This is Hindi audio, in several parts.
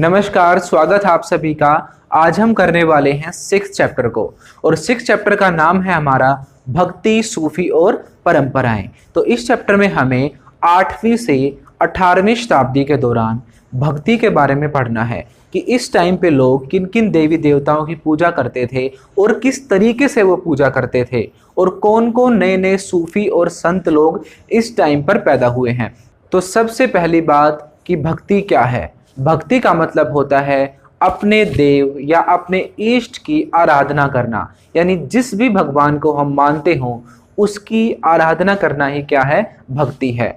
नमस्कार, स्वागत है आप सभी का। आज हम करने वाले हैं 6th चैप्टर को और 6th चैप्टर का नाम है हमारा भक्ति, सूफी और परंपराएं। तो इस चैप्टर में हमें 8वीं से 18वीं शताब्दी के दौरान भक्ति के बारे में पढ़ना है कि इस टाइम पे लोग किन किन देवी देवताओं की पूजा करते थे और किस तरीके से वो पूजा करते थे और कौन कौन नए नए सूफी और संत लोग इस टाइम पर पैदा हुए हैं। तो सबसे पहली बात कि भक्ति क्या है। भक्ति का मतलब होता है अपने देव या अपने इष्ट की आराधना करना, यानी जिस भी भगवान को हम मानते हों उसकी आराधना करना ही क्या है, भक्ति है।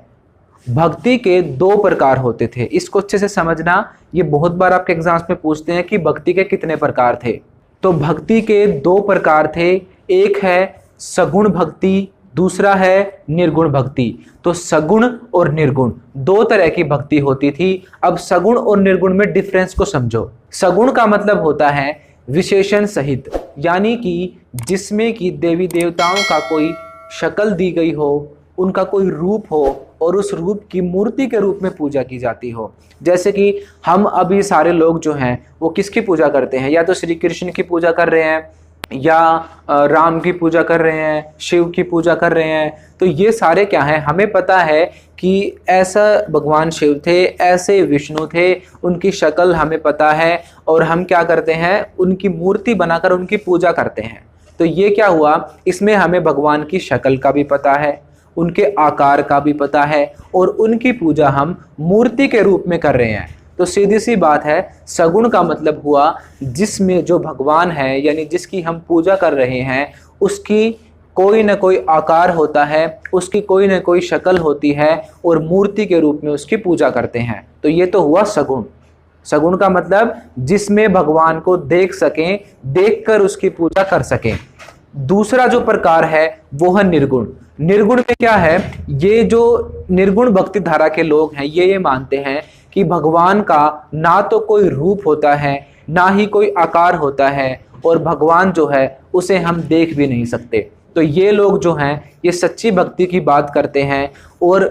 भक्ति के 2 प्रकार होते थे, इसको अच्छे से समझना। ये बहुत बार आपके एग्जाम्स में पूछते हैं कि भक्ति के कितने प्रकार थे। तो भक्ति के 2 प्रकार थे, एक है सगुण भक्ति, दूसरा है निर्गुण भक्ति। तो सगुण और निर्गुण 2 तरह की भक्ति होती थी। अब सगुण और निर्गुण में डिफरेंस को समझो। सगुण का मतलब होता है विशेषण सहित, यानी कि जिसमें कि देवी देवताओं का कोई शक्ल दी गई हो, उनका कोई रूप हो और उस रूप की मूर्ति के रूप में पूजा की जाती हो। जैसे कि हम अभी सारे लोग जो हैं वो किसकी पूजा करते हैं, या तो श्री कृष्ण की पूजा कर रहे हैं, या राम की पूजा कर रहे हैं, शिव की पूजा कर रहे हैं। तो ये सारे क्या हैं, हमें पता है कि ऐसा भगवान शिव थे, ऐसे विष्णु थे, उनकी शक्ल हमें पता है और हम क्या करते हैं, उनकी मूर्ति बनाकर उनकी पूजा करते हैं। तो ये क्या हुआ, इसमें हमें भगवान की शक्ल का भी पता है, उनके आकार का भी पता है और उनकी पूजा हम मूर्ति के रूप में कर रहे हैं। तो सीधी सी बात है, सगुण का मतलब हुआ जिसमें जो भगवान है, यानी जिसकी हम पूजा कर रहे हैं, उसकी कोई न कोई आकार होता है, उसकी कोई न कोई शक्ल होती है और मूर्ति के रूप में उसकी पूजा करते हैं। तो ये तो हुआ सगुण। सगुण का मतलब जिसमें भगवान को देख सकें, देखकर उसकी पूजा कर सकें। दूसरा जो प्रकार है वो है निर्गुण। निर्गुण में क्या है, ये जो निर्गुण भक्ति धारा के लोग हैं ये मानते हैं कि भगवान का ना तो कोई रूप होता है, ना ही कोई आकार होता है और भगवान जो है उसे हम देख भी नहीं सकते। तो ये लोग जो हैं ये सच्ची भक्ति की बात करते हैं और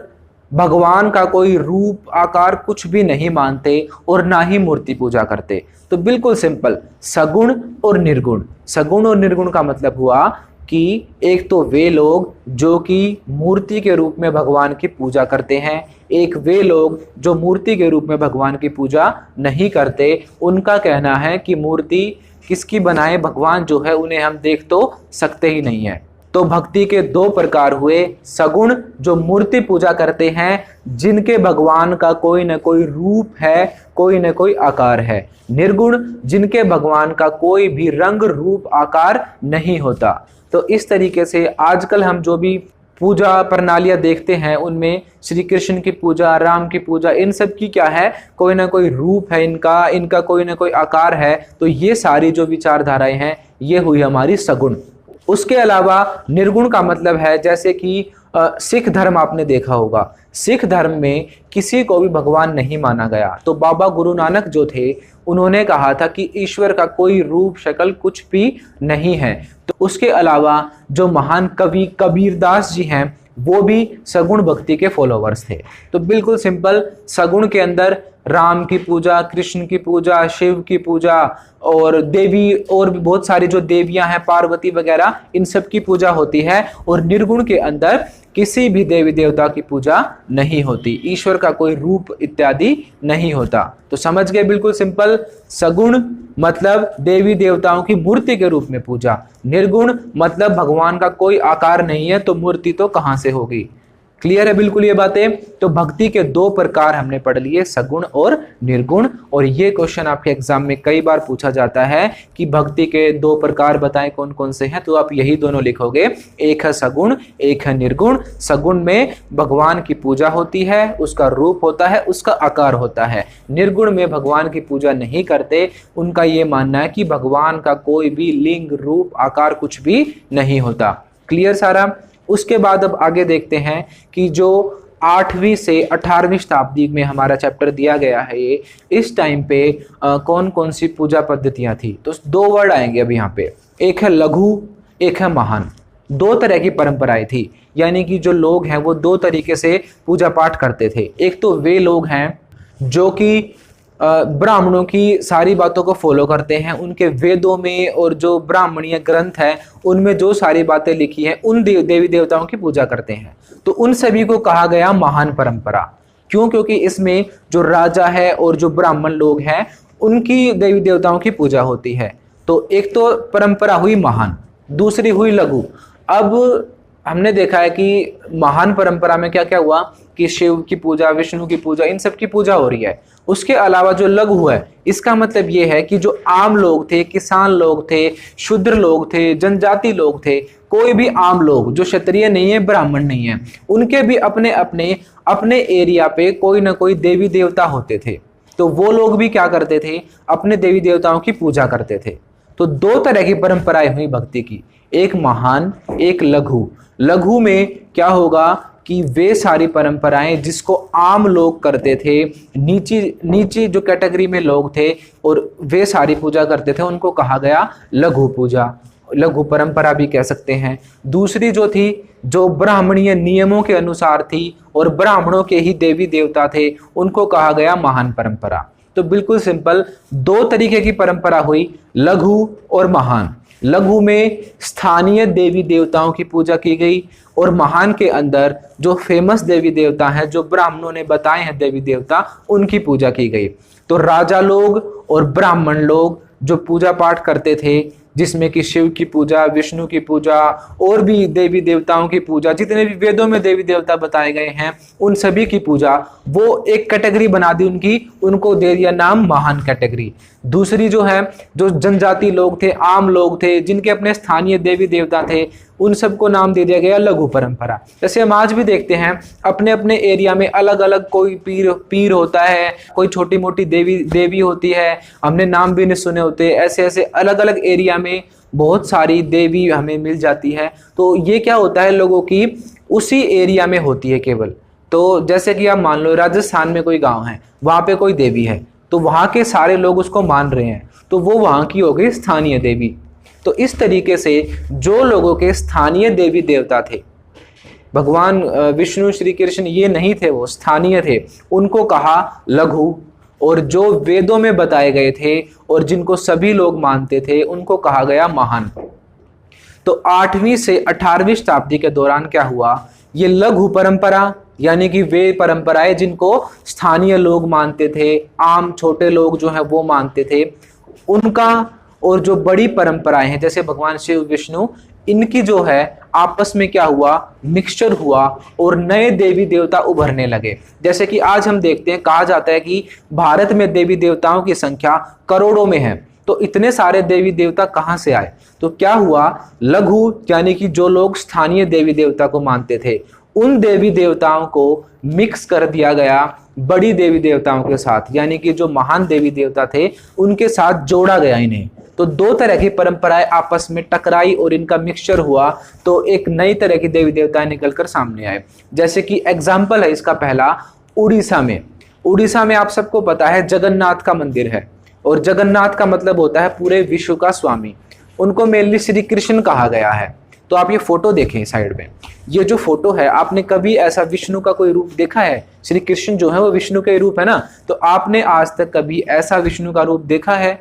भगवान का कोई रूप आकार कुछ भी नहीं मानते और ना ही मूर्ति पूजा करते। तो बिल्कुल सिंपल, सगुण और निर्गुण। सगुण और निर्गुण का मतलब हुआ कि एक तो वे लोग जो कि मूर्ति के रूप में भगवान की पूजा करते हैं, एक वे लोग जो मूर्ति के रूप में भगवान की पूजा नहीं करते। उनका कहना है कि मूर्ति किसकी बनाए, भगवान जो है उन्हें हम देख तो सकते ही नहीं है। तो भक्ति के 2 प्रकार हुए, सगुण जो मूर्ति पूजा करते हैं, जिनके भगवान का कोई न कोई रूप है, कोई न कोई आकार है। निर्गुण जिनके भगवान का कोई भी रंग रूप आकार नहीं होता। तो इस तरीके से आजकल हम जो भी पूजा प्रणालियां देखते हैं उनमें श्री कृष्ण की पूजा, राम की पूजा, इन सब की क्या है, कोई ना कोई रूप है इनका कोई ना कोई आकार है। तो ये सारी जो विचारधाराएं हैं ये हुई हमारी सगुण। उसके अलावा निर्गुण का मतलब है, जैसे कि सिख धर्म आपने देखा होगा, सिख धर्म में किसी को भी भगवान नहीं माना गया। तो बाबा गुरु नानक जो थे उन्होंने कहा था कि ईश्वर का कोई रूप शक्ल कुछ भी नहीं है। तो उसके अलावा जो महान कवि कबीरदास जी हैं वो भी सगुण भक्ति के फॉलोवर्स थे। तो बिल्कुल सिंपल, सगुण के अंदर राम की पूजा, कृष्ण की पूजा, शिव की पूजा और देवी और भी बहुत सारी जो देवियां हैं, पार्वती वगैरह, इन सब की पूजा होती है। और निर्गुण के अंदर किसी भी देवी देवता की पूजा नहीं होती, ईश्वर का कोई रूप इत्यादि नहीं होता। तो समझ गए, बिल्कुल सिंपल। सगुण मतलब देवी देवताओं की मूर्ति के रूप में पूजा, निर्गुण मतलब भगवान का कोई आकार नहीं है तो मूर्ति तो कहां से होगी। क्लियर है बिल्कुल ये बातें। तो भक्ति के 2 प्रकार हमने पढ़ लिए, सगुण और निर्गुण। और ये क्वेश्चन आपके एग्जाम में कई बार पूछा जाता है कि भक्ति के 2 प्रकार बताएं कौन कौन से हैं, तो आप यही दोनों लिखोगे, एक है सगुण, एक है निर्गुण। सगुण में भगवान की पूजा होती है, उसका रूप होता है, उसका आकार होता है। निर्गुण में भगवान की पूजा नहीं करते, उनका ये मानना है कि भगवान का कोई भी लिंग रूप आकार कुछ भी नहीं होता। क्लियर सारा। उसके बाद अब आगे देखते हैं कि जो 8वीं से 18वीं शताब्दी में हमारा चैप्टर दिया गया है, ये इस टाइम पे कौन कौन सी पूजा पद्धतियां थी। तो 2 वर्ड आएंगे अब यहाँ पे, एक है लघु, एक है महान। 2 तरह की परंपराएं थी, यानी कि जो लोग हैं वो 2 तरीके से पूजा पाठ करते थे। एक तो वे लोग हैं जो कि ब्राह्मणों की सारी बातों को फॉलो करते हैं, उनके वेदों में और जो ब्राह्मणीय ग्रंथ है उनमें जो सारी बातें लिखी हैं उन देवी देवताओं की पूजा करते हैं। तो उन सभी को कहा गया महान परंपरा। क्यों? क्योंकि इसमें जो राजा है और जो ब्राह्मण लोग हैं उनकी देवी देवताओं की पूजा होती है। तो एक तो परंपरा हुई महान, दूसरी हुई लघु। अब हमने देखा है कि महान परंपरा में क्या क्या हुआ कि शिव की पूजा, विष्णु की पूजा, इन सब की पूजा हो रही है। उसके अलावा जो लघु है, इसका मतलब ये है कि जो आम लोग थे, किसान लोग थे, शूद्र लोग थे, जनजाति लोग थे, कोई भी आम लोग जो क्षत्रिय नहीं है, ब्राह्मण नहीं है, उनके भी अपने अपने अपने एरिया पे कोई ना कोई देवी देवता होते थे। तो वो लोग भी क्या करते थे? अपने देवी देवताओं की पूजा करते थे। तो दो तरह की परंपराएं हुई भक्ति की, एक महान, एक लघु। लघु में क्या होगा कि वे सारी परंपराएं जिसको आम लोग करते थे, नीची जो कैटेगरी में लोग थे और वे सारी पूजा करते थे, उनको कहा गया लघु पूजा, लघु परंपरा भी कह सकते हैं। दूसरी जो थी, जो ब्राह्मणीय नियमों के अनुसार थी और ब्राह्मणों के ही देवी देवता थे, उनको कहा गया महान परंपरा। तो बिल्कुल सिंपल दो तरीके की परंपरा हुई, लघु और महान। लघु में स्थानीय देवी देवताओं की पूजा की गई और महान के अंदर जो फेमस देवी देवता हैं, जो ब्राह्मणों ने बताए हैं देवी देवता, उनकी पूजा की गई। तो राजा लोग और ब्राह्मण लोग जो पूजा पाठ करते थे, जिसमें कि शिव की पूजा, विष्णु की पूजा और भी देवी देवताओं की पूजा, जितने भी वेदों में देवी देवता बताए गए हैं उन सभी की पूजा, वो एक कैटेगरी बना दी उनकी, उनको दे दिया नाम महान कैटेगरी। दूसरी जो है, जो जनजाति लोग थे, आम लोग थे, जिनके अपने स्थानीय देवी देवता थे, उन सबको नाम दे दिया गया लघु परंपरा। जैसे हम आज भी देखते हैं अपने अपने एरिया में अलग अलग कोई पीर होता है, कोई छोटी मोटी देवी होती है, हमने नाम भी नहीं सुने होते। ऐसे ऐसे अलग अलग एरिया में बहुत सारी देवी हमें मिल जाती है। तो ये क्या होता है, लोगों की उसी एरिया में होती है केवल। तो जैसे कि आप मान लो राजस्थान में कोई गाँव है, वहाँ पे कोई देवी है, तो वहाँ के सारे लोग उसको मान रहे हैं, तो वो वहाँ की हो गई स्थानीय देवी। तो इस तरीके से जो लोगों के स्थानीय देवी देवता थे, भगवान विष्णु, श्री कृष्ण ये नहीं थे, वो स्थानीय थे, उनको कहा लघु। और जो वेदों में बताए गए थे और जिनको सभी लोग मानते थे, उनको कहा गया महान। तो 8वीं से 18वीं शताब्दी के दौरान क्या हुआ, ये लघु परंपरा यानी कि वे परंपराएं जिनको स्थानीय लोग मानते थे, आम छोटे लोग जो है वो मानते थे, उनका और जो बड़ी परंपराएं हैं जैसे भगवान शिव, विष्णु, इनकी जो है आपस में क्या हुआ, मिक्सचर हुआ और नए देवी देवता उभरने लगे। जैसे कि आज हम देखते हैं, कहा जाता है कि भारत में देवी देवताओं की संख्या करोड़ों में है। तो इतने सारे देवी देवता कहाँ से आए? तो क्या हुआ, लघु यानी कि जो लोग स्थानीय देवी देवता को मानते थे, उन देवी देवताओं को मिक्स कर दिया गया बड़ी देवी देवताओं के साथ, यानी कि जो महान देवी देवता थे उनके साथ जोड़ा गया इन्हें। तो दो तरह की परंपराएं आपस में टकराई और इनका मिक्सचर हुआ, तो एक नई तरह की देवी देवताएं निकलकर सामने आए। जैसे कि एग्जाम्पल है इसका पहला, उड़ीसा में। उड़ीसा में आप सबको पता है जगन्नाथ का मंदिर है, और जगन्नाथ का मतलब होता है पूरे विश्व का स्वामी। उनको मेनली श्री कृष्ण कहा गया है। तो आप ये फोटो देखें साइड में, ये जो फोटो है, आपने कभी ऐसा विष्णु का कोई रूप देखा है? श्री कृष्ण जो है वो विष्णु का रूप है ना, तो आपने आज तक कभी ऐसा विष्णु का रूप देखा है?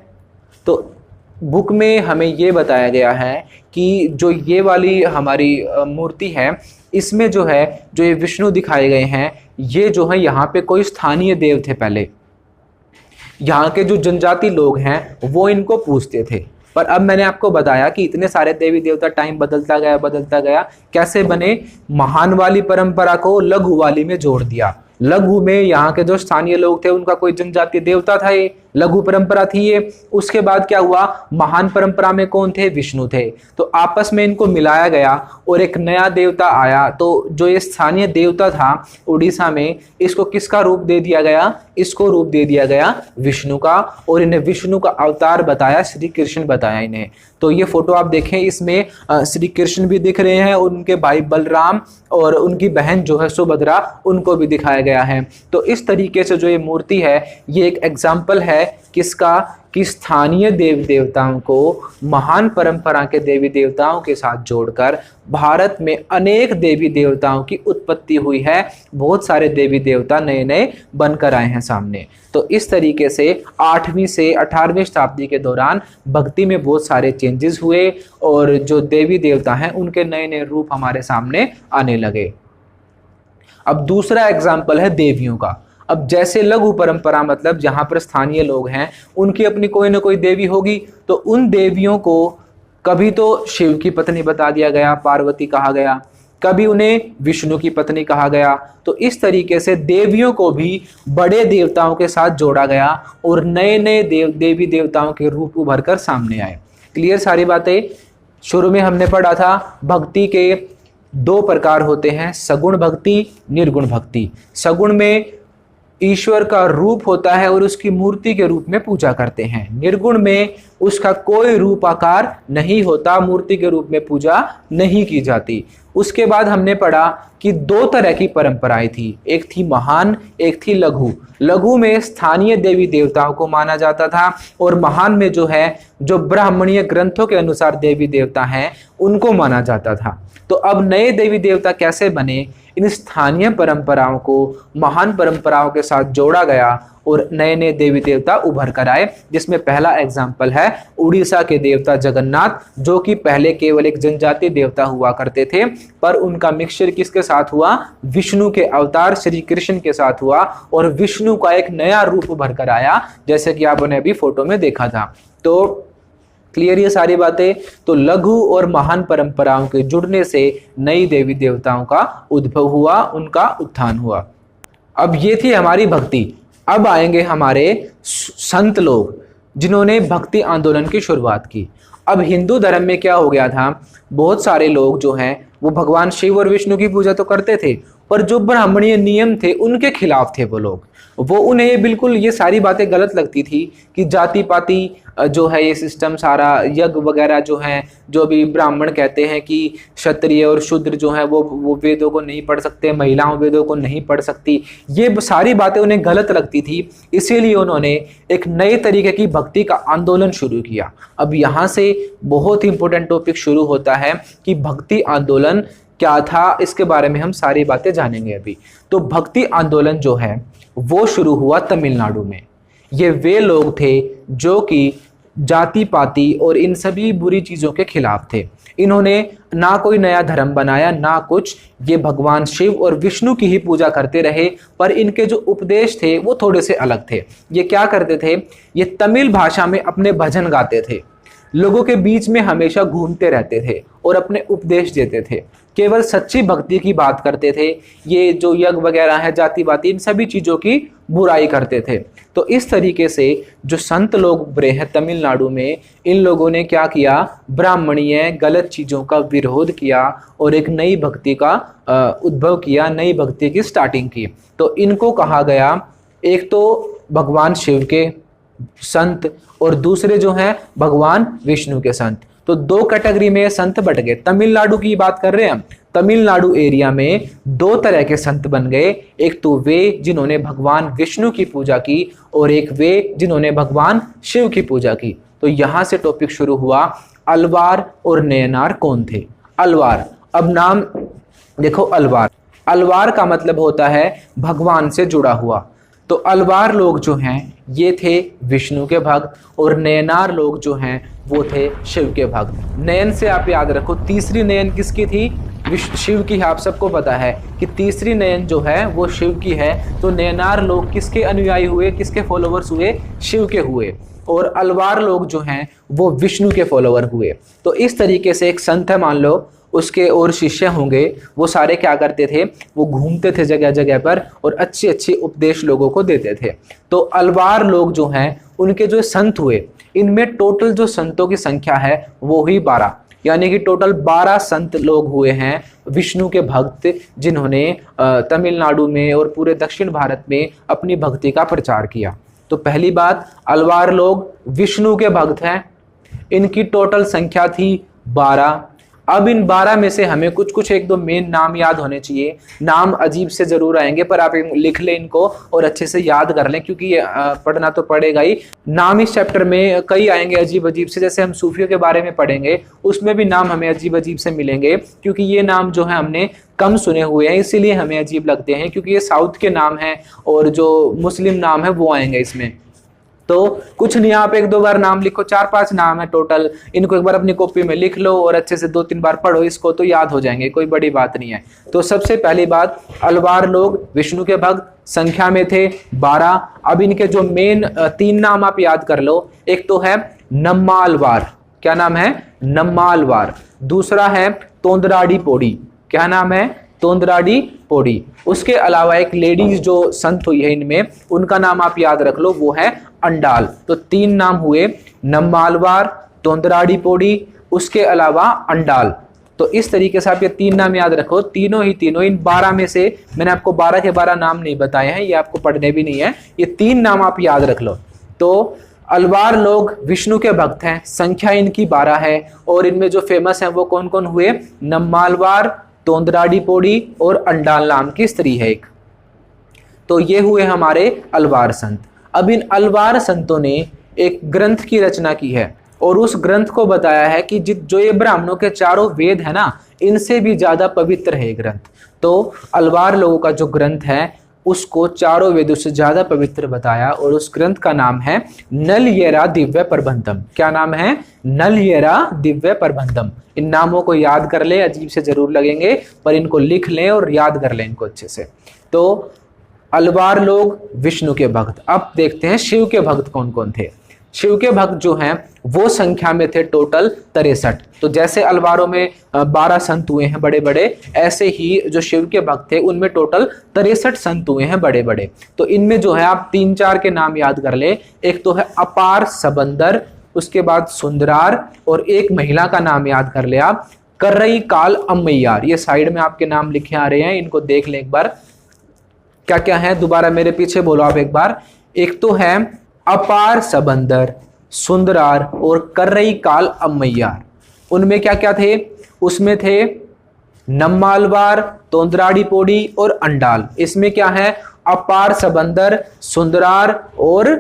तो बुक में हमें ये बताया गया है कि जो ये वाली हमारी मूर्ति है, इसमें जो है, जो ये विष्णु दिखाए गए हैं, ये जो है यहाँ पे कोई स्थानीय देव थे पहले। यहाँ के जो जनजाति लोग हैं वो इनको पूजते थे, पर अब मैंने आपको बताया कि इतने सारे देवी देवता, टाइम बदलता गया, कैसे बने, महान वाली परंपरा को लघु वाली में जोड़ दिया। लघु में यहाँ के जो स्थानीय लोग थे उनका कोई जनजातीय देवता था, ये लघु परंपरा थी ये। उसके बाद क्या हुआ, महान परंपरा में कौन थे? विष्णु थे। तो आपस में इनको मिलाया गया और एक नया देवता आया। तो जो ये स्थानीय देवता था उड़ीसा में, इसको किसका रूप दे दिया गया? इसको रूप दे दिया गया विष्णु का, और इन्हें विष्णु का अवतार बताया, श्री कृष्ण बताया इन्हें। तो ये फोटो आप देखें, इसमें श्री कृष्ण भी दिख रहे हैं, उनके भाई बलराम और उनकी बहन जो है सुभद्रा, उनको भी दिखाया गया है। तो इस तरीके से जो ये मूर्ति है, ये एक एग्जाम्पल है है किसका, कि स्थानीय देवी देवताओं को महान परंपरा के देवी देवताओं के साथ जोड़कर भारत में अनेक देवी देवताओं की उत्पत्ति हुई है। बहुत सारे देवी देवता नए नए बनकर आए हैं सामने। तो इस तरीके से 8वीं से 18वीं शताब्दी के दौरान भक्ति में बहुत सारे चेंजेस हुए और जो देवी देवता हैं उनके नए नए रूप हमारे सामने आने लगे। अब दूसरा एग्जाम्पल है देवियों का। अब जैसे लघु परंपरा मतलब जहां पर स्थानीय लोग हैं उनकी अपनी कोई ना कोई देवी होगी, तो उन देवियों को कभी तो शिव की पत्नी बता दिया गया, पार्वती कहा गया, कभी उन्हें विष्णु की पत्नी कहा गया। तो इस तरीके से देवियों को भी बड़े देवताओं के साथ जोड़ा गया और नए नए देवी देवताओं के रूप उभर कर सामने आए। क्लियर सारी बातें। शुरू में हमने पढ़ा था भक्ति के 2 प्रकार होते हैं, सगुण भक्ति, निर्गुण भक्ति। सगुण में ईश्वर का रूप होता है और उसकी मूर्ति के रूप में पूजा करते हैं। निर्गुण में उसका कोई रूप आकार नहीं होता, मूर्ति के रूप में पूजा नहीं की जाती। उसके बाद हमने पढ़ा कि 2 तरह की परंपराएं थी, एक थी महान, एक थी लघु। लघु में स्थानीय देवी देवताओं को माना जाता था और महान में जो है जो ब्राह्मणीय ग्रंथों के अनुसार देवी देवता हैं उनको माना जाता था। तो अब नए देवी देवता कैसे बने, इन स्थानीय परंपराओं को महान परंपराओं के साथ जोड़ा गया और नए नए देवी देवता उभर कर आए, जिसमें पहला एग्जाम्पल है उड़ीसा के देवता जगन्नाथ, जो कि पहले केवल एक जनजातीय देवता हुआ करते थे, पर उनका मिक्सचर किसके साथ हुआ, विष्णु के अवतार श्री कृष्ण के साथ हुआ और विष्णु का एक नया रूप उभर कर आया, जैसे कि आपने अभी फोटो में देखा था। तो क्लियर ये सारी बातें। तो लघु और महान परंपराओं के जुड़ने से नई देवी देवताओं का उद्भव हुआ, उनका उत्थान हुआ। अब ये थी हमारी भक्ति। अब आएंगे हमारे संत लोग जिन्होंने भक्ति आंदोलन की शुरुआत की। अब हिंदू धर्म में क्या हो गया था, बहुत सारे लोग जो हैं वो भगवान शिव और विष्णु की पूजा तो करते थे, पर जो ब्राह्मणीय नियम थे उनके खिलाफ थे वो लोग। वो उन्हें ये बिल्कुल ये सारी बातें गलत लगती थी कि जाति पाति जो है ये सिस्टम सारा, यज्ञ वगैरह जो है, जो भी ब्राह्मण कहते हैं कि क्षत्रिय और शूद्र जो है वो वेदों को नहीं पढ़ सकते, महिलाओं वेदों को नहीं पढ़ सकती, ये सारी बातें उन्हें गलत लगती थी। इसीलिए उन्होंने एक नए तरीके की भक्ति का आंदोलन शुरू किया। अब यहाँ से बहुत ही इंपॉर्टेंट टॉपिक शुरू होता है कि भक्ति आंदोलन क्या था, इसके बारे में हम सारी बातें जानेंगे अभी। तो भक्ति आंदोलन जो है वो शुरू हुआ तमिलनाडु में। ये वे लोग थे जो कि जाति पाति और इन सभी बुरी चीजों के खिलाफ थे। इन्होंने ना कोई नया धर्म बनाया ना कुछ, ये भगवान शिव और विष्णु की ही पूजा करते रहे, पर इनके जो उपदेश थे वो थोड़े से अलग थे। ये क्या करते थे, ये तमिल भाषा में अपने भजन गाते थे, लोगों के बीच में हमेशा घूमते रहते थे और अपने उपदेश देते थे, केवल सच्ची भक्ति की बात करते थे। ये जो यज्ञ वगैरह है, जाति बाति, इन सभी चीजों की बुराई करते थे। तो इस तरीके से जो संत लोग उभरे हैं तमिलनाडु में, इन लोगों ने क्या किया, ब्राह्मणीय गलत चीजों का विरोध किया और एक नई भक्ति का उद्भव किया, नई भक्ति की स्टार्टिंग की। तो इनको कहा गया, एक तो भगवान शिव के संत और दूसरे जो हैं भगवान विष्णु के संत। तो 2 कैटेगरी में संत बट गए। तमिलनाडु की बात कर रहे हैं हम। तमिलनाडु एरिया में 2 तरह के संत बन गए, एक तो वे जिन्होंने भगवान विष्णु की पूजा की और एक वे जिन्होंने भगवान शिव की पूजा की। तो यहां से टॉपिक शुरू हुआ, अलवार और नयनार कौन थे। अलवार, अब नाम देखो, अलवार का मतलब होता है भगवान से जुड़ा हुआ। तो अलवार लोग जो हैं ये थे विष्णु के भक्त और नयनार लोग जो हैं वो थे शिव के भक्त। नयन से आप याद रखो, तीसरी नयन किसकी थी, शिव की। आप सबको पता है कि तीसरी नयन जो है वो शिव की है। तो नयनार लोग किसके अनुयायी हुए, किसके फॉलोवर्स हुए, शिव के हुए, और अलवार लोग जो हैं वो विष्णु के फॉलोवर हुए। तो इस तरीके से एक संत है, मान लो उसके और शिष्य होंगे, वो सारे क्या करते थे, वो घूमते थे जगह जगह पर और अच्छे अच्छे उपदेश लोगों को देते थे। तो अलवार लोग जो हैं उनके जो संत हुए, इनमें टोटल जो संतों की संख्या है वो ही 12, यानी कि टोटल 12 संत लोग हुए हैं विष्णु के भक्त, जिन्होंने तमिलनाडु में और पूरे दक्षिण भारत में अपनी भक्ति का प्रचार किया। तो पहली बात, अलवार लोग विष्णु के भक्त हैं, इनकी टोटल संख्या थी 12। अब इन 12 में से हमें कुछ कुछ एक दो मेन नाम याद होने चाहिए। नाम अजीब से जरूर आएंगे पर आप लिख लें इनको और अच्छे से याद कर लें, क्योंकि ये पढ़ना तो पड़ेगा ही। नाम इस चैप्टर में कई आएंगे अजीब अजीब से, जैसे हम सूफियों के बारे में पढ़ेंगे उसमें भी नाम हमें अजीब अजीब से मिलेंगे, क्योंकि ये नाम जो है हमने कम सुने हुए हैं इसीलिए हमें अजीब लगते हैं, क्योंकि ये साउथ के नाम हैं और जो मुस्लिम नाम है वो आएंगे इसमें। तो कुछ नहीं, आप एक दो बार नाम लिखो, 4-5 नाम है टोटल, इनको एक बार अपनी कॉपी में लिख लो और अच्छे से 2-3 बार पढ़ो इसको, तो याद हो जाएंगे, कोई बड़ी बात नहीं है। तो सबसे पहली बात, अलवार लोग विष्णु के भक्त, संख्या में थे 12। अब इनके जो मेन 3 नाम आप याद कर लो। एक तो है नम्मालवार, क्या नाम है? नम्मालवार। दूसरा है तोंदराड़ी पोड़ी, क्या नाम है? तोंदराड़ी पोड़ी। उसके अलावा एक लेडीज जो संत हुई है इनमें, उनका नाम आप याद रख लो, वो है अंडाल। तो 3 नाम हुए, नम्मालवार, तोंदराड़ी पोड़ी, उसके अलावा अंडाल। तो इस तरीके से आप ये 3 नाम याद रखो, तीनों इन 12 में से मैंने आपको 12 के 12 नाम नहीं बताए हैं, ये आपको पढ़ने भी नहीं है, ये 3 नाम आप याद रख लो। तो अलवार लोग विष्णु के भक्त हैं, संख्या इनकी 12 है, और इनमें जो फेमस हैं वो कौन कौन हुए? नम्मालवार, तोंदराड़ी पोड़ी और अंडाल नाम की स्त्री है एक। तो ये हुए हमारे अलवार संत। अब इन अलवार संतों ने एक ग्रंथ की रचना की है और उस ग्रंथ को बताया है कि जो ये ब्राह्मणों के चारों वेद है ना, इनसे भी ज्यादा पवित्र है ये ग्रंथ। तो अलवार लोगों का जो ग्रंथ है उसको चारों वेदों से ज्यादा पवित्र बताया, और उस ग्रंथ का नाम है नलयेरा दिव्य प्रबंधम। क्या नाम है? नलयेरा दिव्य प्रबंधम। इन नामों को याद कर ले, अजीब से जरूर लगेंगे पर इनको लिख लें और याद कर लें इनको अच्छे से। तो अलवार लोग विष्णु के भक्त। अब देखते हैं शिव के भक्त कौन कौन थे। शिव के भक्त जो हैं वो संख्या में थे टोटल 63। तो जैसे अलवारों में 12 संत हुए हैं बड़े बड़े, ऐसे ही जो शिव के भक्त थे उनमें टोटल 63 संत हुए हैं बड़े बड़े। तो इनमें जो है आप 3-4 के नाम याद कर ले। एक तो है अपार सबंदर, उसके बाद सुंदरार, और एक महिला का नाम याद कर ले आप, कर्रई काल अम्मैयार। ये साइड में आपके नाम लिखे आ रहे हैं, इनको देख लें एक बार क्या क्या है, दोबारा मेरे पीछे बोलो आप एक बार। एक तो है अपार सबंदर, सुंदरार और कर्रई काल अम्मैयार। उनमें क्या क्या थे? उसमें थे नम्मालवार, तोंदराड़ी पोड़ी और अंडाल। इसमें क्या है? अपार सबंदर, सुंदरार और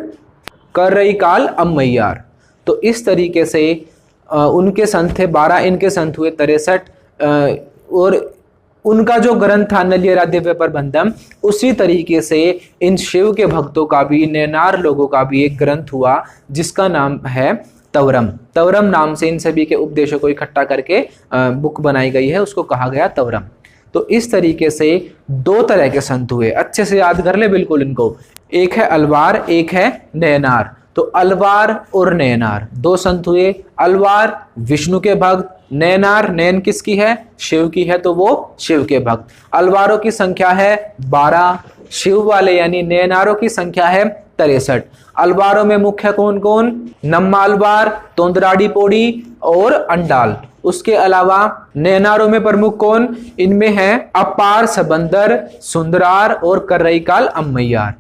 कर्रई काल अम्मैयार। तो इस तरीके से उनके संत थे 12, इनके संत हुए 63। और उनका जो ग्रंथ था नलयेरा दिव्य प्रबंधम, उसी तरीके से इन शिव के भक्तों का भी, नैनार लोगों का भी एक ग्रंथ हुआ जिसका नाम है तवरम। तवरम नाम से इन सभी के उपदेशों को इकट्ठा करके बुक बनाई गई है, उसको कहा गया तवरम। तो इस तरीके से 2 तरह के संत हुए, अच्छे से याद कर ले बिल्कुल इनको। एक है अलवार, एक है नैनार। तो अलवार और नैनार 2 संत हुए। अलवार विष्णु के भक्त, नैनार, नैन किसकी है? शिव की है, तो वो शिव के भक्त। अलवारों की संख्या है 12, शिव वाले यानी नैनारों की संख्या है 63। अलवारों में मुख्य कौन कौन? नम्मालवार, तोंदराड़ी पोड़ी और अंडाल। उसके अलावा नैनारों में प्रमुख कौन? इनमें है अपार सबंदर, सुंदरार और कर्रई काल अम्मैयार।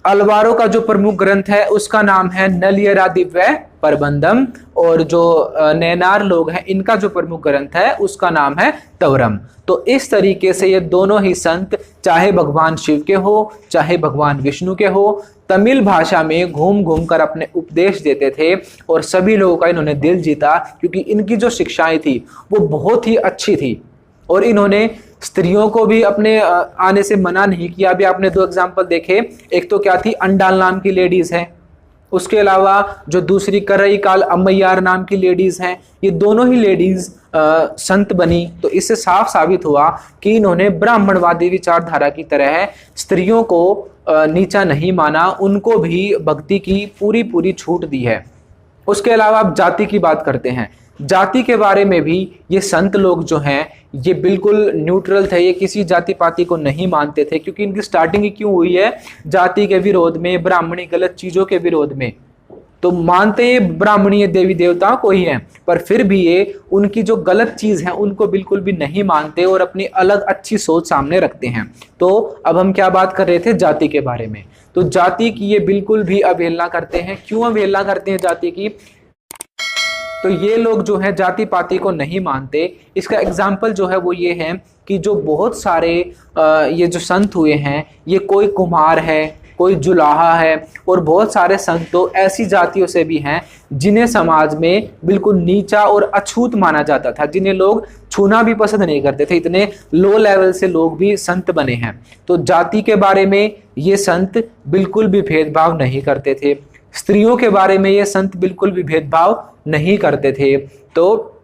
अलवारों का जो प्रमुख ग्रंथ है उसका नाम है नलयेरा दिव्य प्रबंधम, और जो नैनार लोग हैं इनका जो प्रमुख ग्रंथ है उसका नाम है तवरम। तो इस तरीके से ये दोनों ही संत, चाहे भगवान शिव के हो चाहे भगवान विष्णु के हो, तमिल भाषा में घूम घूम कर अपने उपदेश देते थे और सभी लोगों का इन्होंने दिल जीता, क्योंकि इनकी जो शिक्षाएं थी वो बहुत ही अच्छी थी। और इन्होंने स्त्रियों को भी अपने आने से मना नहीं किया। अभी आपने 2 एग्जाम्पल देखे, एक तो क्या थी? अंडाल नाम की लेडीज है, उसके अलावा जो दूसरी कर्रई काल अम्मैयार नाम की लेडीज हैं, ये दोनों ही लेडीज संत बनी। तो इससे साफ साबित हुआ कि इन्होंने ब्राह्मणवादी विचारधारा की तरह स्त्रियों को नीचा नहीं माना, उनको भी भक्ति की पूरी पूरी छूट दी है। उसके अलावा आप जाति की बात करते हैं, जाति के बारे में भी ये संत लोग जो हैं ये बिल्कुल न्यूट्रल थे, ये किसी जाति पाति को नहीं मानते थे, क्योंकि इनकी स्टार्टिंग ही क्यों हुई है? जाति के विरोध में, ब्राह्मणी गलत चीजों के विरोध में। तो मानते ये ब्राह्मणीय देवी देवताओं को ही हैं, पर फिर भी ये उनकी जो गलत चीज है उनको बिल्कुल भी नहीं मानते और अपनी अलग अच्छी सोच सामने रखते हैं। तो अब हम क्या बात कर रहे थे? जाति के बारे में। तो जाति की ये बिल्कुल भी अवहेलना करते हैं। क्यों अवहेलना करते हैं जाति की? तो ये लोग जो है जाति पाति को नहीं मानते। इसका एग्जाम्पल जो है वो ये है कि जो बहुत सारे ये जो संत हुए हैं, ये कोई कुम्हार है, कोई जुलाहा है, और बहुत सारे संत तो ऐसी जातियों से भी हैं जिन्हें समाज में बिल्कुल नीचा और अछूत माना जाता था, जिन्हें लोग छूना भी पसंद नहीं करते थे। इतने लो लेवल से लोग भी संत बने हैं। तो जाति के बारे में ये संत बिल्कुल भी भेदभाव नहीं करते थे। स्त्रियों के बारे में ये संत बिल्कुल भी भेदभाव नहीं करते थे। तो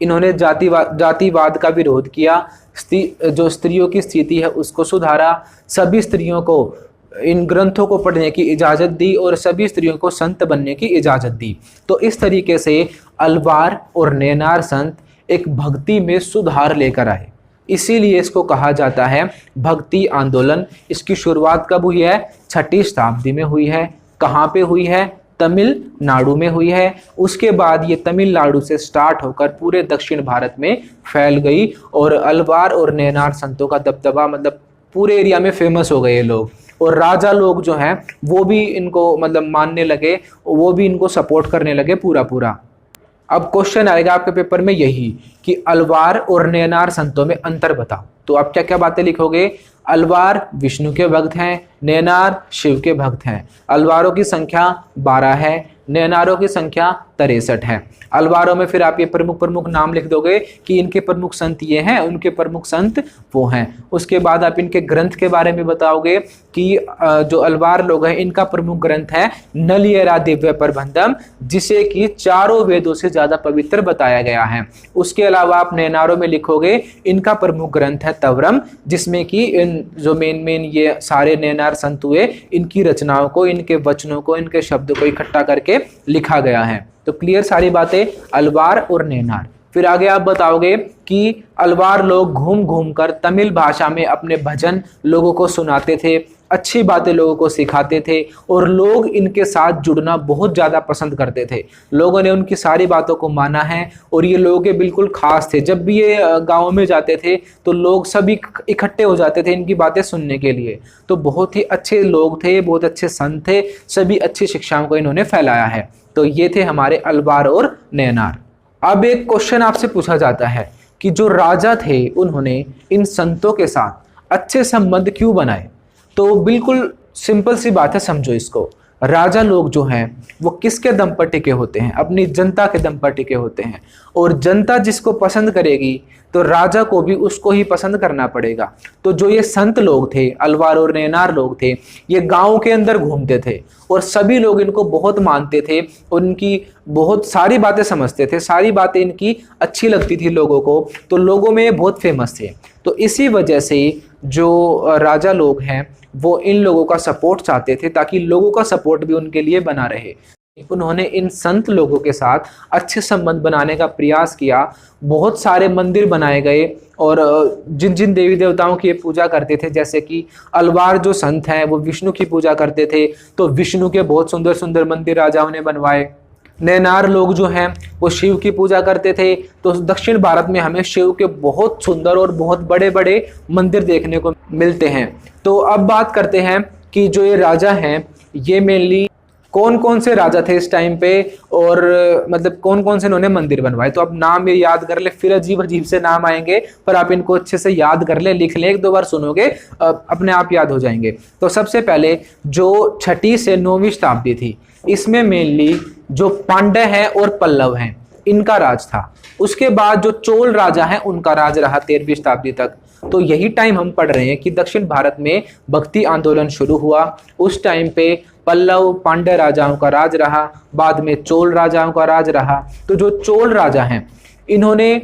इन्होंने जातिवाद का विरोध किया, जो स्त्रियों की स्थिति है उसको सुधारा, सभी स्त्रियों को इन ग्रंथों को पढ़ने की इजाज़त दी और सभी स्त्रियों को संत बनने की इजाज़त दी। तो इस तरीके से अलवार और नैनार संत एक भक्ति में सुधार लेकर आए, इसीलिए इसको कहा जाता है भक्ति आंदोलन। इसकी शुरुआत कब हुई है? 6वीं शताब्दी में हुई है। कहाँ पे हुई है? तमिलनाडु में हुई है। उसके बाद ये तमिलनाडु से स्टार्ट होकर पूरे दक्षिण भारत में फैल गई और अलवार और नैनार संतों का दबदबा मतलब पूरे एरिया में फेमस हो गए लोग। और राजा लोग जो हैं वो भी इनको मतलब मानने लगे, वो भी इनको सपोर्ट करने लगे पूरा पूरा। अब क्वेश्चन आएगा आपके पेपर में यही कि अलवार और नैनार संतों में अंतर बताओ। तो आप क्या क्या बातें लिखोगे? अलवार विष्णु के भक्त हैं, नैनार शिव के भक्त हैं। अलवारों की संख्या 12 है, नैनारों की संख्या 63 है। अलवारों में फिर आप ये प्रमुख प्रमुख नाम लिख दोगे कि इनके प्रमुख संत ये हैं, उनके प्रमुख संत वो हैं। उसके बाद आप इनके ग्रंथ के बारे में बताओगे कि जो अलवार लोग हैं इनका प्रमुख ग्रंथ है नलियरा दिव्य प्रबंधम, जिसे कि चारों वेदों से ज्यादा पवित्र बताया गया है। उसके अलावा आप नैनारों में लिखोगे इनका प्रमुख ग्रंथ है तवरम, जिसमें कि इन जो मेन ये सारे नैनार संत हुए, इनकी रचनाओं को, इनके वचनों को, इनके शब्दों को इकट्ठा करके लिखा गया है। तो क्लियर सारी बातें अलवार और नैनार। फिर आगे आप बताओगे कि अलवार लोग घूम घूम कर तमिल भाषा में अपने भजन लोगों को सुनाते थे, अच्छी बातें लोगों को सिखाते थे और लोग इनके साथ जुड़ना बहुत ज़्यादा पसंद करते थे। लोगों ने उनकी सारी बातों को माना है और ये लोग बिल्कुल खास थे। जब भी ये गाँव में जाते थे तो लोग सभी इकट्ठे हो जाते थे इनकी बातें सुनने के लिए। तो बहुत ही अच्छे लोग थे, बहुत अच्छे संत थे, सभी अच्छी शिक्षाओं को इन्होंने फैलाया है। तो ये थे हमारे अलवार और नैनार। अब एक क्वेश्चन आपसे पूछा जाता है कि जो राजा थे उन्होंने इन संतों के साथ अच्छे संबंध क्यों बनाए? तो बिल्कुल सिंपल सी बात है, समझो इसको। राजा लोग जो हैं वो किसके दम पर टिके होते हैं? अपनी जनता के दम पर टिके होते हैं। और जनता जिसको पसंद करेगी तो राजा को भी उसको ही पसंद करना पड़ेगा। तो जो ये संत लोग थे, अलवार और नैनार लोग थे, ये गांव के अंदर घूमते थे और सभी लोग इनको बहुत मानते थे और इनकी बहुत सारी बातें समझते थे, सारी बातें इनकी अच्छी लगती थी लोगों को। तो लोगों में ये बहुत फेमस थे। तो इसी वजह से जो राजा लोग हैं वो इन लोगों का सपोर्ट चाहते थे ताकि लोगों का सपोर्ट भी उनके लिए बना रहे। उन्होंने इन संत लोगों के साथ अच्छे संबंध बनाने का प्रयास किया। बहुत सारे मंदिर बनाए गए और जिन जिन देवी देवताओं की पूजा करते थे, जैसे कि अलवार जो संत हैं वो विष्णु की पूजा करते थे, तो विष्णु के बहुत सुंदर सुंदर मंदिर राजाओं ने बनवाए। नैनार लोग जो हैं वो शिव की पूजा करते थे। तो दक्षिण भारत में हमें शिव के बहुत सुंदर और बहुत बड़े बड़े मंदिर देखने को मिलते हैं। तो अब बात करते हैं कि जो ये राजा हैं ये मेनली कौन कौन से राजा थे इस टाइम पे और मतलब कौन कौन से इन्होंने मंदिर बनवाए। तो अब नाम ये याद कर ले, फिर अजीब अजीब से नाम आएंगे, पर आप इनको अच्छे से याद कर ले, लिख ले, एक दो बार सुनोगे अपने आप याद हो जाएंगे। तो सबसे पहले जो 6वीं से 9वीं शताब्दी थी, इसमें मेनली जो पांड्य हैं और पल्लव हैं इनका राज था। उसके बाद जो चोल राजा हैं उनका राज रहा 13वीं शताब्दी तक। तो यही टाइम हम पढ़ रहे हैं कि दक्षिण भारत में भक्ति आंदोलन शुरू हुआ। उस टाइम पे पल्लव पांड्य राजाओं का राज रहा, बाद में चोल राजाओं का राज रहा। तो जो चोल राजा हैं इन्होंने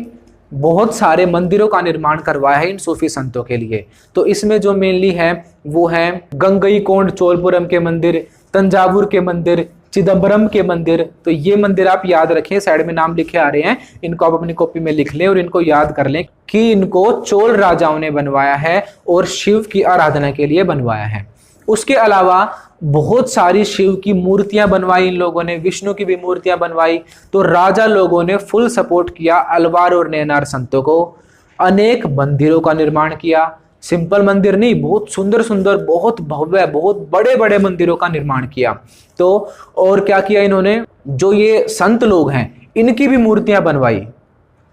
बहुत सारे मंदिरों का निर्माण करवाया है इन सूफी संतों के लिए। तो इसमें जो मेनली है वो है गंगईकोंड चोलपुरम के मंदिर, तंजावुर के मंदिर, चिदम्बरम के मंदिर। तो ये मंदिर आप याद रखें, साइड में नाम लिखे आ रहे हैं, इनको आप अपनी कॉपी में लिख लें और इनको याद कर लें कि इनको चोल राजाओं ने बनवाया है और शिव की आराधना के लिए बनवाया है। उसके अलावा बहुत सारी शिव की मूर्तियां बनवाई इन लोगों ने, विष्णु की भी मूर्तियां बनवाई। तो राजा लोगों ने फुल सपोर्ट किया अलवार और नैनार संतों को। अनेक मंदिरों का निर्माण किया, सिंपल मंदिर नहीं, बहुत सुंदर सुंदर, बहुत भव्य, बहुत बड़े बड़े मंदिरों का निर्माण किया। तो और क्या किया इन्होंने, जो ये संत लोग हैं इनकी भी मूर्तियां बनवाई।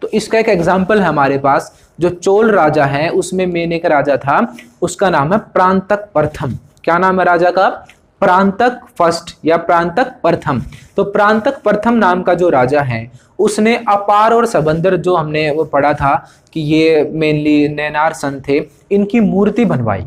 तो इसका एक एग्जाम्पल है हमारे पास, जो चोल राजा है उसमें मेन एक राजा था, उसका नाम है प्रांतक प्रथम। क्या नाम है राजा का? प्रांतक फर्स्ट या प्रांतक प्रथम। तो प्रांतक प्रथम नाम का जो राजा है उसने अपार और सबंदर, जो हमने वो पढ़ा था कि ये मेनली नैनार संत थे, इनकी मूर्ति बनवाई।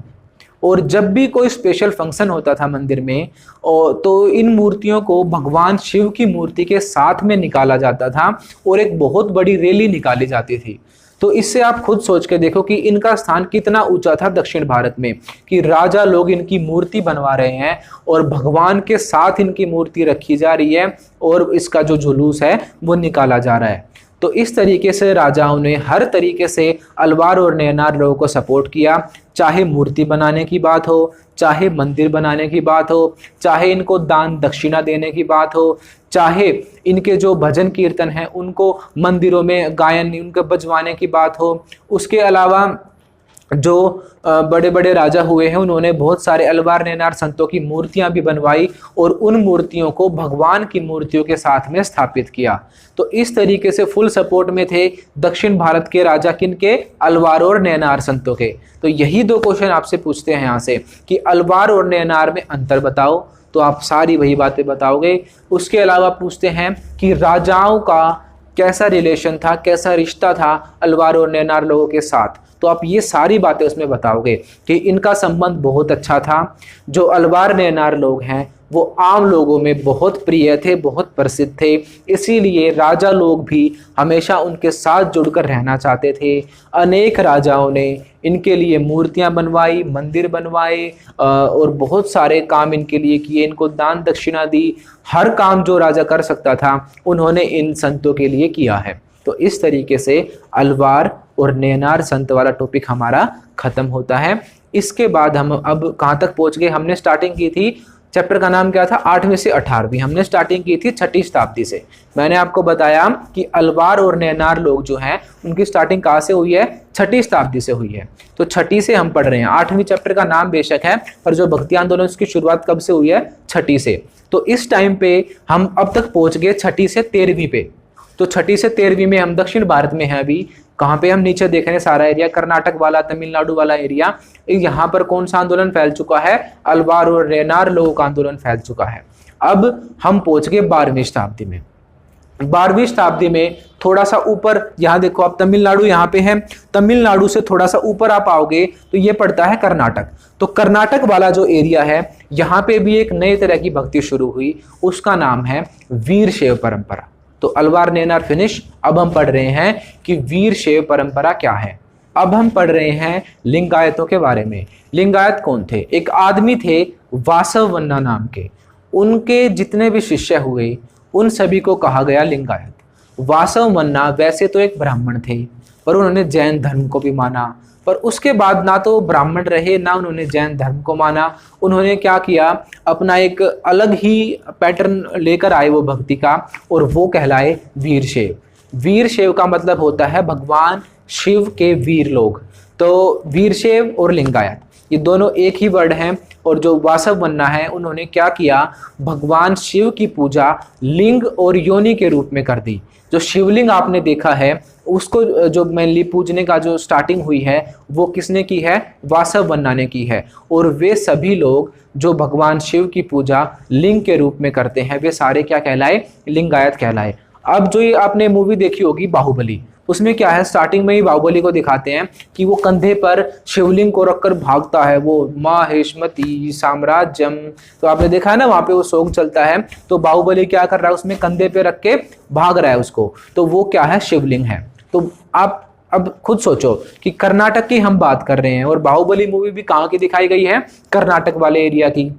और जब भी कोई स्पेशल फंक्शन होता था मंदिर में, तो इन मूर्तियों को भगवान शिव की मूर्ति के साथ में निकाला जाता था और एक बहुत बड़ी रैली निकाली जाती थी। तो इससे आप खुद सोच के देखो कि इनका स्थान कितना ऊंचा था दक्षिण भारत में, कि राजा लोग इनकी मूर्ति बनवा रहे हैं और भगवान के साथ इनकी मूर्ति रखी जा रही है और इसका जो जुलूस है वो निकाला जा रहा है। तो इस तरीके से राजाओं ने हर तरीके से अलवार और नैनार लोगों को सपोर्ट किया, चाहे मूर्ति बनाने की बात हो, चाहे मंदिर बनाने की बात हो, चाहे इनको दान दक्षिणा देने की बात हो, चाहे इनके जो भजन कीर्तन हैं उनको मंदिरों में गायन उनके बजवाने की बात हो। उसके अलावा जो बड़े बड़े राजा हुए हैं उन्होंने बहुत सारे अलवार नैनार संतों की मूर्तियां भी बनवाई और उन मूर्तियों को भगवान की मूर्तियों के साथ में स्थापित किया। तो इस तरीके से फुल सपोर्ट में थे दक्षिण भारत के राजा, किनके? अलवार और नैनार संतों के। तो यही दो क्वेश्चन आपसे पूछते हैं यहाँ से कि अलवार और नैनार में अंतर बताओ, तो आप सारी वही बातें बताओगे। उसके अलावा पूछते हैं कि राजाओं का कैसा रिलेशन था, कैसा रिश्ता था अलवार और नैनार लोगों के साथ, तो आप ये सारी बातें उसमें बताओगे कि इनका संबंध बहुत अच्छा था। जो अलवार नैनार लोग हैं वो आम लोगों में बहुत प्रिय थे, बहुत प्रसिद्ध थे, इसीलिए राजा लोग भी हमेशा उनके साथ जुड़कर रहना चाहते थे। अनेक राजाओं ने इनके लिए मूर्तियां बनवाई, मंदिर बनवाए और बहुत सारे काम इनके लिए किए, इनको दान दक्षिणा दी। हर काम जो राजा कर सकता था उन्होंने इन संतों के लिए किया है। तो इस तरीके से अलवार और नैनार संत वाला टॉपिक हमारा खत्म होता है। इसके बाद हम अब कहाँ तक पहुंच गए? हमने स्टार्टिंग की थी, चैप्टर का नाम क्या था? 8वीं से 18वीं। हमने स्टार्टिंग की थी 6ठी शताब्दी से। मैंने आपको बताया कि अलवार और नैनार लोग जो हैं उनकी स्टार्टिंग कहाँ से हुई है? 6ठी शताब्दी से हुई है। तो 6ठी से हम पढ़ रहे हैं। 8वीं चैप्टर का नाम बेशक है, पर जो भक्ति आंदोलन उसकी शुरुआत कब से हुई है? 6ठी से। तो इस टाइम पे हम अब तक पहुंच गए 6ठी से 13वीं पे। तो 6ठी से 13वीं में हम दक्षिण भारत में हैं अभी। कहाँ पे? हम नीचे देख रहे हैं सारा एरिया, कर्नाटक वाला, तमिलनाडु वाला एरिया। यहाँ पर कौन सा आंदोलन फैल चुका है? अलवार और नैनार लोगों का आंदोलन फैल चुका है। अब हम पहुंच गए 12वीं शताब्दी में। 12वीं शताब्दी में थोड़ा सा ऊपर, यहाँ देखो आप, तमिलनाडु यहाँ पे है, तमिलनाडु से थोड़ा सा ऊपर आप आओगे तो ये पड़ता है कर्नाटक। तो कर्नाटक वाला जो एरिया है यहाँ पे भी एक नए तरह की भक्ति शुरू हुई, उसका नाम है वीरशैव परंपरा। तो अलवार नैनार फिनिश। अब हम पढ़ रहे हैं कि वीरशैव परंपरा क्या है। अब हम पढ़ रहे हैं लिंगायतों के बारे में। लिंगायत कौन थे? एक आदमी थे वासवन्ना नाम के, उनके जितने भी शिष्य हुए उन सभी को कहा गया लिंगायत। वासवन्ना वैसे तो एक ब्राह्मण थे, पर उन्होंने जैन धर्म को भी माना, पर उसके बाद ना तो ब्राह्मण रहे ना उन्होंने जैन धर्म को माना। उन्होंने क्या किया? अपना एक अलग ही पैटर्न लेकर आए वो भक्ति का, और वो कहलाए वीरशैव। वीरशैव का मतलब होता है भगवान शिव के वीर लोग। तो वीरशैव और लिंगायत ये दोनों एक ही वर्ड हैं। और जो वासवन्ना है उन्होंने क्या किया? भगवान शिव की पूजा लिंग और योनि के रूप में कर दी। जो शिवलिंग आपने देखा है उसको जो मेनली पूजने का जो स्टार्टिंग हुई है वो किसने की है? वासवन्ना ने की है। और वे सभी लोग जो भगवान शिव की पूजा लिंग के रूप में करते हैं वे सारे क्या कहलाए? लिंगायत कहलाए। अब जो ये आपने मूवी देखी होगी बाहुबली, उसमें क्या है? स्टार्टिंग में ही बाहुबली को दिखाते हैं कि वो कंधे पर शिवलिंग को रखकर भागता है, वो माहेशमती साम्राज्यम। तो आपने देखा है ना, वहां पे वो सॉन्ग चलता है, तो बाहुबली क्या कर रहा है? उसमें कंधे पे रख के भाग रहा है उसको, तो वो क्या है? शिवलिंग है। तो आप अब खुद सोचो कि कर्नाटक की हम बात कर रहे हैं और बाहुबली मूवी भी कहाँ की दिखाई गई है? कर्नाटक वाले एरिया की।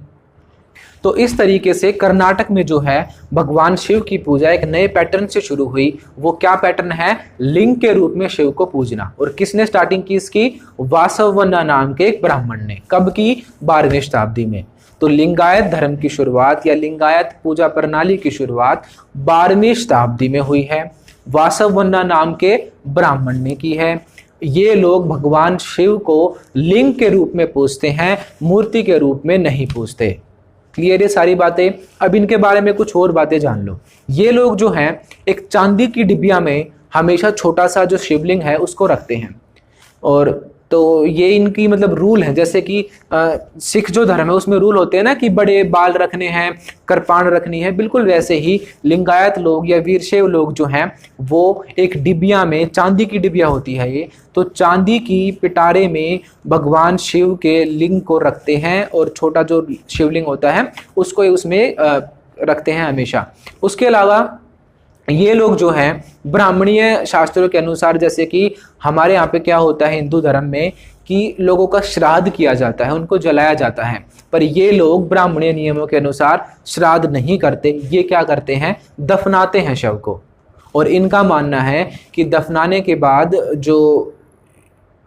तो इस तरीके से कर्नाटक में जो है भगवान शिव की पूजा एक नए पैटर्न से शुरू हुई। वो क्या पैटर्न है? लिंग के रूप में शिव को पूजना। और किसने स्टार्टिंग की इसकी? वासवन्ना नाम के एक ब्राह्मण ने। कब की? 12वीं शताब्दी में। तो लिंगायत धर्म की शुरुआत या लिंगायत पूजा प्रणाली की शुरुआत 12वीं शताब्दी में हुई है। वासवन्ना नाम के ब्राह्मण ने की है। ये लोग भगवान शिव को लिंग के रूप में पूजते हैं, मूर्ति के रूप में नहीं पूजते। क्लियर ये सारी बातें। अब इनके बारे में कुछ और बातें जान लो। ये लोग जो हैं एक चांदी की डिबिया में हमेशा छोटा सा जो शिवलिंग है उसको रखते हैं। और तो ये इनकी मतलब रूल है, जैसे कि सिख जो धर्म है उसमें रूल होते हैं ना कि बड़े बाल रखने हैं, कृपाण रखनी है, बिल्कुल वैसे ही लिंगायत लोग या वीरशैव लोग जो हैं वो एक डिबिया में, चांदी की डिबिया होती है ये, तो चांदी की पिटारे में भगवान शिव के लिंग को रखते हैं और छोटा जो शिवलिंग होता है उसको उसमें रखते हैं हमेशा। उसके अलावा ये लोग जो हैं ब्राह्मणीय शास्त्रों के अनुसार, जैसे कि हमारे यहाँ पे क्या होता है हिंदू धर्म में कि लोगों का श्राद्ध किया जाता है, उनको जलाया जाता है, पर ये लोग ब्राह्मणीय नियमों के अनुसार श्राद्ध नहीं करते। ये क्या करते हैं, दफनाते हैं शव को। और इनका मानना है कि दफनाने के बाद जो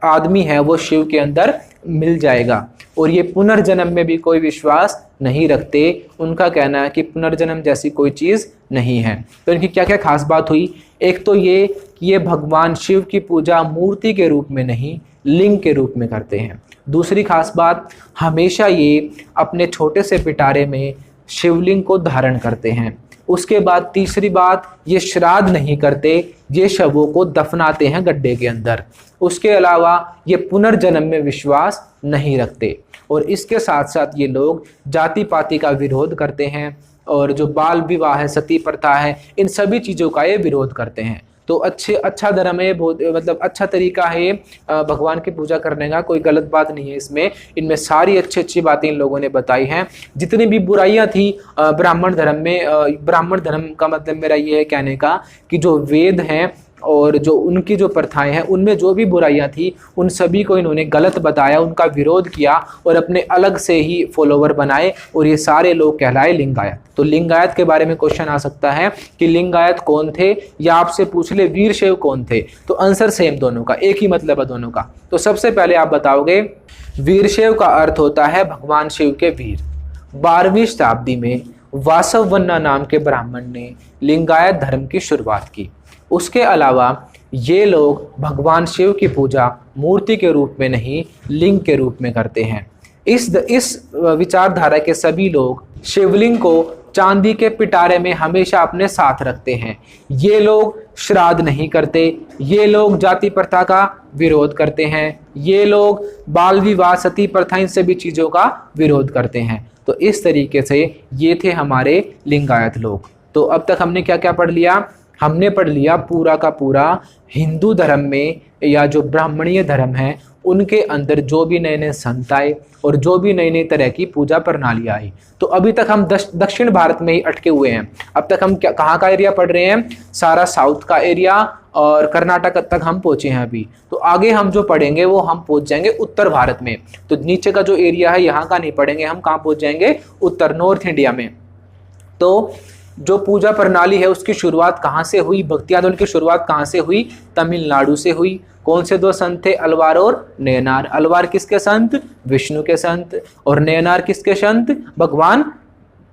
आदमी है वो शिव के अंदर मिल जाएगा। और ये पुनर्जन्म में भी कोई विश्वास नहीं रखते। उनका कहना है कि पुनर्जन्म जैसी कोई चीज़ नहीं है। तो इनकी क्या क्या खास बात हुई, एक तो ये कि ये भगवान शिव की पूजा मूर्ति के रूप में नहीं लिंग के रूप में करते हैं। दूसरी खास बात, हमेशा ये अपने छोटे से पिटारे में शिवलिंग को धारण करते हैं। उसके बाद तीसरी बात, ये श्राद्ध नहीं करते, ये शवों को दफनाते हैं गड्ढे के अंदर। उसके अलावा ये पुनर्जन्म में विश्वास नहीं रखते। और इसके साथ साथ ये लोग जाति पाति का विरोध करते हैं और जो बाल विवाह है, सती प्रथा है, इन सभी चीज़ों का ये विरोध करते हैं। तो अच्छा धर्म है, बहुत मतलब अच्छा तरीका है भगवान की पूजा करने का, कोई गलत बात नहीं है इसमें। इनमें सारी अच्छी बातें इन लोगों ने बताई हैं। जितनी भी बुराइयां थी ब्राह्मण धर्म में, ब्राह्मण धर्म का मतलब मेरा ये है कहने का कि जो वेद हैं और जो उनकी जो प्रथाएं हैं उनमें जो भी बुराइयां थी उन सभी को इन्होंने गलत बताया, उनका विरोध किया और अपने अलग से ही फॉलोवर बनाए, और ये सारे लोग कहलाए लिंगायत। तो लिंगायत के बारे में क्वेश्चन आ सकता है कि लिंगायत कौन थे, या आपसे पूछ ले वीरशैव कौन थे, तो आंसर सेम दोनों का, एक ही मतलब है दोनों का। तो सबसे पहले आप बताओगे वीरशैव का अर्थ होता है भगवान शिव के वीर। 12वीं शताब्दी में वासवन्ना नाम के ब्राह्मण ने लिंगायत धर्म की शुरुआत की। उसके अलावा ये लोग भगवान शिव की पूजा मूर्ति के रूप में नहीं लिंग के रूप में करते हैं। इस विचारधारा के सभी लोग शिवलिंग को चांदी के पिटारे में हमेशा अपने साथ रखते हैं। ये लोग श्राद्ध नहीं करते, ये लोग जाति प्रथा का विरोध करते हैं, ये लोग बाल विवाह सती प्रथा इन सभी चीज़ों का विरोध करते हैं। तो इस तरीके से ये थे हमारे लिंगायत लोग। तो अब तक हमने क्या क्या पढ़ लिया, हमने पढ़ लिया पूरा का पूरा हिंदू धर्म में या जो ब्राह्मणीय धर्म है उनके अंदर जो भी नए नए संत आए और जो भी नई नई तरह की पूजा प्रणाली आई। तो अभी तक हम दक्षिण भारत में ही अटके हुए हैं। अब तक हम कहाँ का एरिया पढ़ रहे हैं, सारा साउथ का एरिया और कर्नाटक तक हम पहुँचे हैं अभी। तो आगे हम जो पढ़ेंगे वो हम पहुँच जाएंगे उत्तर भारत में। तो नीचे का जो एरिया है यहाँ का नहीं पढ़ेंगे, हम कहाँ पहुँच जाएंगे, उत्तर नॉर्थ इंडिया में। तो जो पूजा प्रणाली है उसकी शुरुआत कहाँ से हुई, भक्ति आंदोलन की शुरुआत कहाँ से हुई, तमिलनाडु से हुई। कौन से दो संत थे, अलवार और नयनार। अलवार किसके संत, विष्णु के संत, और नयनार किसके संत, भगवान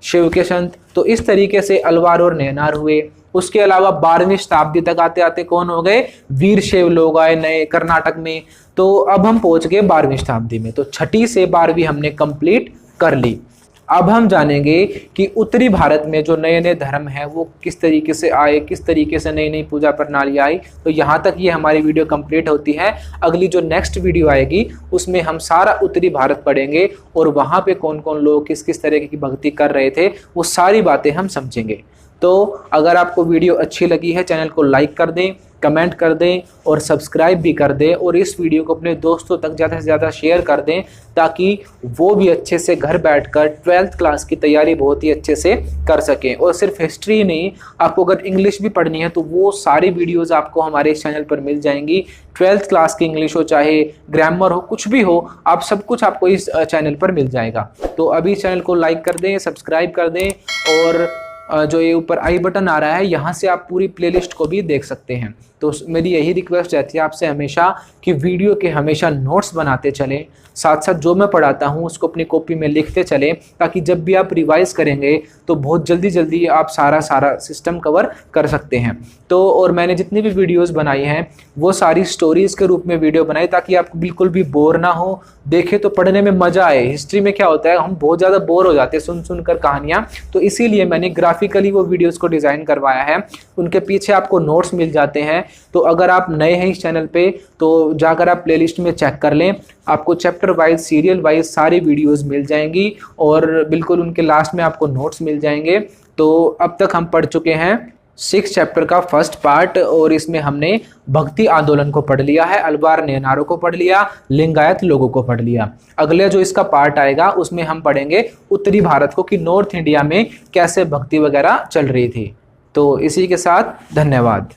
शिव के संत। तो इस तरीके से अलवार और नयनार हुए। उसके अलावा 12वीं शताब्दी तक आते आते कौन हो गए, वीरशैव लोग आए नए कर्नाटक में। तो अब हम पहुंच गए 12वीं शताब्दी में। तो 6ठी से 12वीं हमने कंप्लीट कर ली। अब हम जानेंगे कि उत्तरी भारत में जो नए नए धर्म है वो किस तरीके से आए, किस तरीके से नई नई पूजा प्रणाली आई। तो यहाँ तक ये हमारी वीडियो कंप्लीट होती है। अगली जो नेक्स्ट वीडियो आएगी उसमें हम सारा उत्तरी भारत पढ़ेंगे और वहाँ पे कौन कौन लोग किस किस तरह की भक्ति कर रहे थे वो सारी बातें हम समझेंगे। तो अगर आपको वीडियो अच्छी लगी है चैनल को लाइक कर दें, कमेंट कर दें और सब्सक्राइब भी कर दें, और इस वीडियो को अपने दोस्तों तक ज़्यादा से ज़्यादा शेयर कर दें ताकि वो भी अच्छे से घर बैठकर 12th क्लास की तैयारी बहुत ही अच्छे से कर सकें। और सिर्फ हिस्ट्री ही नहीं, आपको अगर इंग्लिश भी पढ़नी है तो वो सारी वीडियोस आपको हमारे इस चैनल पर मिल जाएंगी। 12th क्लास की इंग्लिश हो, चाहे ग्रामर हो, कुछ भी हो, आप सब कुछ आपको इस चैनल पर मिल जाएगा। तो अभी चैनल को लाइक कर दें, सब्सक्राइब कर दें और जो ये ऊपर आई बटन आ रहा है, यहाँ से आप पूरी प्लेलिस्ट को भी देख सकते हैं। तो मेरी यही रिक्वेस्ट रहती है आपसे हमेशा कि वीडियो के हमेशा नोट्स बनाते चलें, साथ साथ जो मैं पढ़ाता हूँ उसको अपनी कॉपी में लिखते चलें, ताकि जब भी आप रिवाइज करेंगे तो बहुत जल्दी आप सारा सिस्टम कवर कर सकते हैं। तो और मैंने जितनी भी वीडियोस बनाई हैं वो सारी स्टोरीज़ के रूप में वीडियो बनाई, ताकि आप बिल्कुल भी बोर ना हो, देखें तो पढ़ने में मज़ा आए। हिस्ट्री में क्या होता है, हम बहुत ज़्यादा बोर हो जाते हैं सुन कर कहानियाँ, तो इसीलिए मैंने ग्राफिकली वो वीडियोस को डिज़ाइन करवाया है। उनके पीछे आपको नोट्स मिल जाते हैं। तो अगर आप नए हैं इस चैनल पे तो जाकर आप प्लेलिस्ट में चेक कर लें, आपको चैप्टर वाइज सीरियल वाइज सारी वीडियोस मिल जाएंगी और बिल्कुल उनके लास्ट में आपको नोट्स मिल जाएंगे। तो अब तक हम पढ़ चुके हैं 6 चैप्टर का फर्स्ट पार्ट, और इसमें हमने भक्ति आंदोलन को पढ़ लिया है, अलवार नेनारो को पढ़ लिया, लिंगायत लोगों को पढ़ लिया। अगले जो इसका पार्ट आएगा उसमें हम पढ़ेंगे उत्तरी भारत को, कि नॉर्थ इंडिया में कैसे भक्ति वगैरह चल रही थी। तो इसी के साथ धन्यवाद।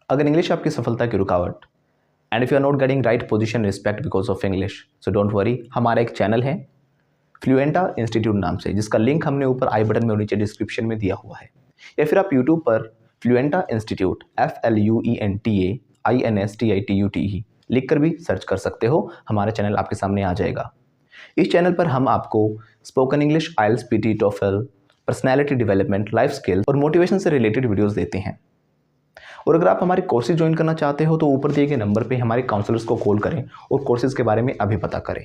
अगर इंग्लिश आपकी सफलता की रुकावट and if you are not getting right position respect because of English, so don't worry, हमारा एक चैनल है फ्लुएंटा इंस्टीट्यूट नाम से, जिसका लिंक हमने ऊपर आई बटन में और नीचे डिस्क्रिप्शन में दिया हुआ है। या फिर आप यूट्यूब पर फ्लुएंटा इंस्टीट्यूट FLUENTA INSTITUTE लिख कर भी सर्च कर सकते हो, हमारा चैनल आपके सामने आ जाएगा। इस चैनल पर हम आपको spoken English, IELTS, PT, TOEFL, personality development, life skill और मोटिवेशन से रिलेटेड वीडियोज़ देते हैं। और अगर आप हमारे कोर्सेज ज्वाइन करना चाहते हो तो ऊपर दिए गए नंबर पे हमारे काउंसलर्स को कॉल करें और कोर्सेज के बारे में अभी पता करें।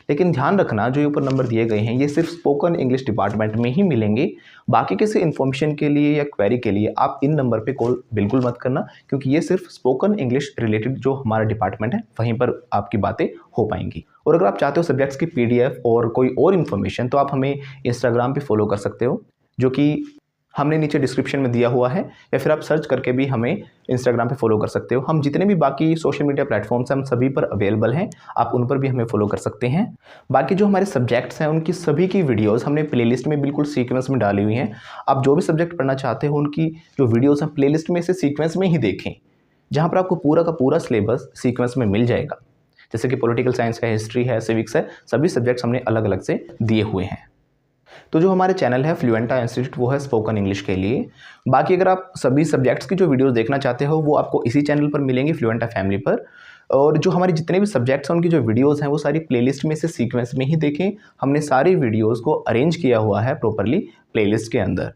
लेकिन ध्यान रखना, जो ऊपर नंबर दिए गए हैं ये सिर्फ स्पोकन इंग्लिश डिपार्टमेंट में ही मिलेंगे। बाकी किसी इन्फॉर्मेशन के लिए या क्वेरी के लिए आप इन नंबर पे कॉल बिल्कुल मत करना, क्योंकि ये सिर्फ स्पोकन इंग्लिश रिलेटेड जो हमारा डिपार्टमेंट है वहीं पर आपकी बातें हो पाएंगी। और अगर आप चाहते हो सब्जेक्ट्स की PDF और कोई और इन्फॉर्मेशन, तो आप हमें इंस्टाग्राम पे फॉलो कर सकते हो, जो कि हमने नीचे डिस्क्रिप्शन में दिया हुआ है, या फिर आप सर्च करके भी हमें इंस्टाग्राम पे फॉलो कर सकते हो। हम जितने भी बाकी सोशल मीडिया प्लेटफॉर्म्स हैं हम सभी पर अवेलेबल हैं, आप उन पर भी हमें फॉलो कर सकते हैं। बाकी जो हमारे सब्जेक्ट्स हैं उनकी सभी की वीडियोस हमने प्लेलिस्ट में बिल्कुल सीक्वेंस में डाली हुई हैं। आप जो भी सब्जेक्ट पढ़ना चाहते हो उनकी जो वीडियोज़ हैं प्लेलिस्ट में से सीक्वेंस में ही देखें, जहाँ पर आपको पूरा का पूरा सिलेबस सीक्वेंस में मिल जाएगा। जैसे कि पॉलिटिकल साइंस है, हिस्ट्री है, सिविक्स है, सभी सब्जेक्ट्स हमने अलग अलग से दिए हुए हैं। तो जो हमारे चैनल है फ्लुएंटा इंस्टीट्यूट वो है स्पोकन इंग्लिश के लिए। बाकी अगर आप सभी सब्जेक्ट्स की जो वीडियोस देखना चाहते हो वो आपको इसी चैनल पर मिलेंगी, फ्लुएंटा फैमिली पर। और जो हमारे जितने भी सब्जेक्ट्स हैं उनकी जो वीडियोस हैं वो सारी प्लेलिस्ट में से सीक्वेंस में ही देखें। हमने सारी वीडियोस को अरेंज किया हुआ है प्रॉपरली प्लेलिस्ट के अंदर,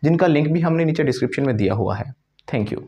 जिनका लिंक भी हमने नीचे डिस्क्रिप्शन में दिया हुआ है। Thank you.